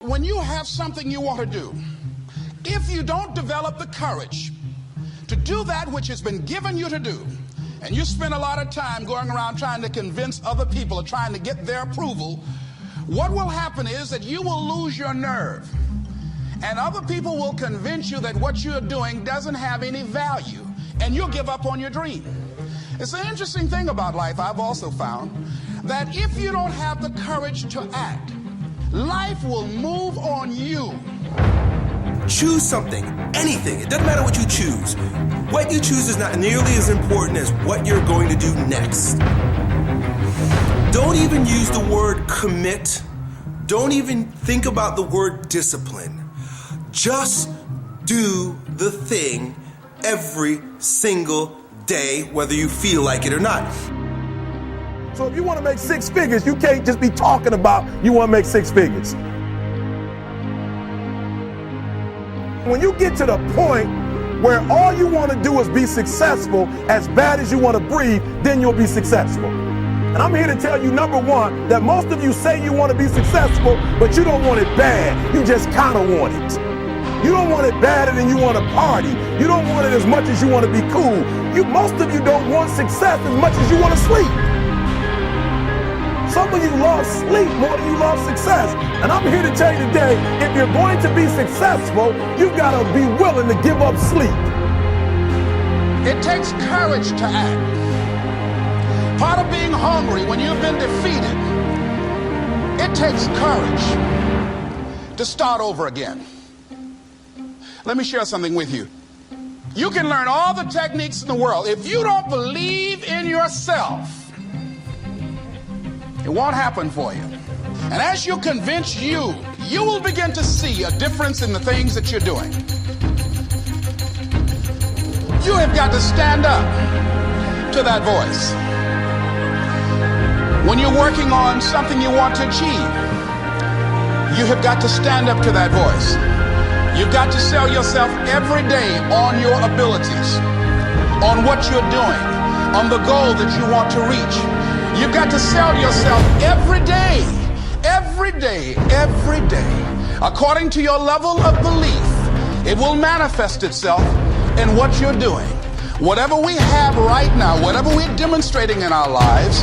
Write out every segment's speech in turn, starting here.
When you have something you want to do, if you don't develop the courage to do that which has been given you to do, and you spend a lot of time going around trying to convince other people or trying to get their approval, what will happen is that you will lose your nerve. And other people will convince you that what you're doing doesn't have any value, and you'll give up on your dream. It's an interesting thing about life, I've also found, that if you don't have the courage to act, life will move on you. Choose something, anything. It doesn't matter what you choose. What you choose is not nearly as important as what you're going to do next. Don't even use the word commit. Don't even think about the word discipline. Just do the thing every single day, whether you feel like it or not. So if you want to make six figures, you can't just be talking about you want to make six figures. When you get to the point where all you want to do is be successful, as bad as you want to breathe, then you'll be successful. And I'm here to tell you, number one, that most of you say you want to be successful, but you don't want it bad. You just kind of want it. You don't want it badder than you want to party. You don't want it as much as you want to be cool. Most of you don't want success as much as you want to sleep. Some of you love sleep more than you love success. And I'm here to tell you today, if you're going to be successful, you've got to be willing to give up sleep. It takes courage to act. Part of being hungry when you've been defeated, it takes courage to start over again. Let me share something with you. You can learn all the techniques in the world. If you don't believe in yourself, it won't happen for you. And as you convince you will begin to see a difference in the things that you're doing. You have got to stand up to that voice. When you're working on something you want to achieve, you have got to stand up to that voice. You've got to sell yourself every day on your abilities, on what you're doing, on the goal that you want to reach. You've got to sell yourself every day, every day, every day. According to your level of belief, it will manifest itself in what you're doing. Whatever we have right now, whatever we're demonstrating in our lives,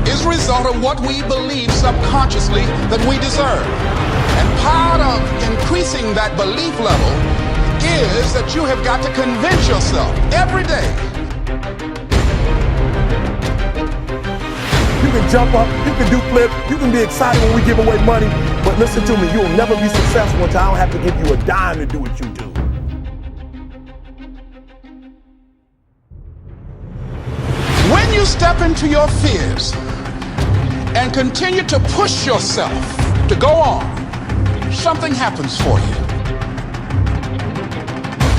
is a result of what we believe subconsciously that we deserve. And part of increasing that belief level is that you have got to convince yourself every day. You can jump up, you can do flips, you can be excited when we give away money, but listen to me, you will never be successful until I don't have to give you a dime to do what you do. When you step into your fears and continue to push yourself to go on, something happens for you.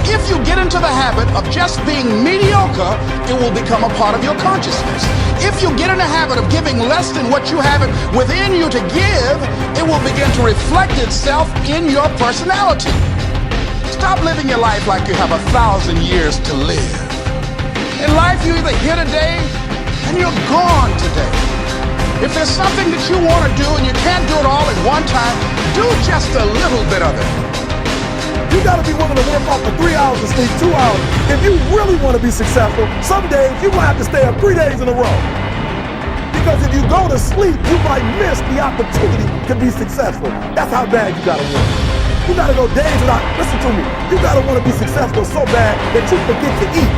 If you get into the habit of just being mediocre, it will become a part of your consciousness. If you get in the habit of giving less than what you have within you to give, it will begin to reflect itself in your personality. Stop living your life like you have 1,000 years to live. In life, you're either here today and you're gone today. If there's something that you want to do and you can't do it all at one time, do just a little bit of it. You got to be willing to work off for 3 hours and sleep 2 hours. If you really want to be successful, some days you're going to have to stay up 3 days in a row. Because if you go to sleep, you might miss the opportunity to be successful. That's how bad you got to work. You got to go days without, listen to me, you got to want to be successful so bad that you forget to eat.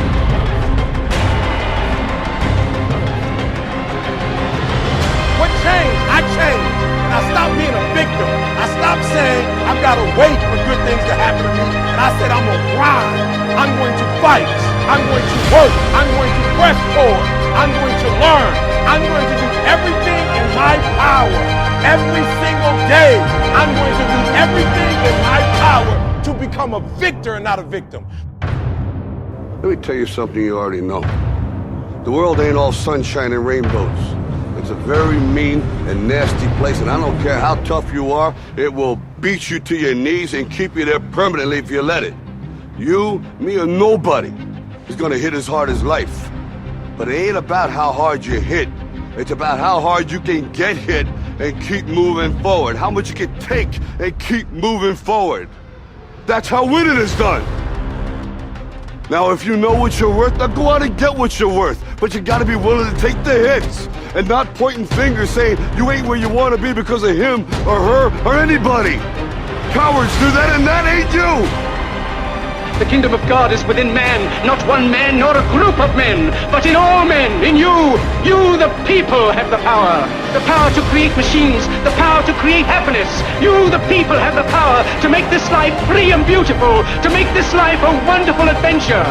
What changed? I changed. I stopped being a victim. I stopped saying I've got to wait for good things to happen to me. And I said I'm going to grind. I'm going to fight. I'm going to work. I'm going to press forward. I'm going to learn. I'm going to do everything in my power. Every single day, I'm going to do everything in my power to become a victor and not a victim. Let me tell you something you already know. The world ain't all sunshine and rainbows. It's a very mean and nasty place, and I don't care how tough you are, it will beat you to your knees and keep you there permanently if you let it. You, me, or nobody is gonna hit as hard as life. But it ain't about how hard you hit. It's about how hard you can get hit and keep moving forward. How much you can take and keep moving forward. That's how winning is done. Now, if you know what you're worth, now go out and get what you're worth. But you gotta be willing to take the hits and not pointing fingers saying you ain't where you want to be because of him or her or anybody. Cowards do that, and that ain't you. The kingdom of God is within man, not one man nor a group of men, but in all men, in you. You, the people, have the power. The power to create machines, the power to create happiness. You, the people, have the power to make this life free and beautiful, to make this life a wonderful adventure.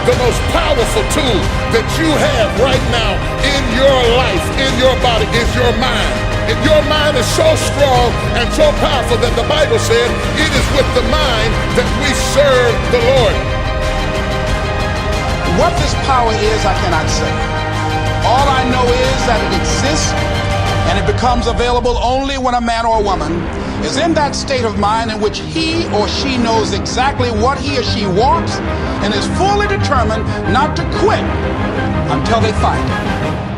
The most powerful tool that you have right now in your life, in your body, is your mind. And your mind is so strong and so powerful that the Bible said it is with the mind that we serve the Lord. What this power is, I cannot say. All I know is that it exists, and it becomes available only when a man or a woman is in that state of mind in which he or she knows exactly what he or she wants and is fully determined not to quit until they find it.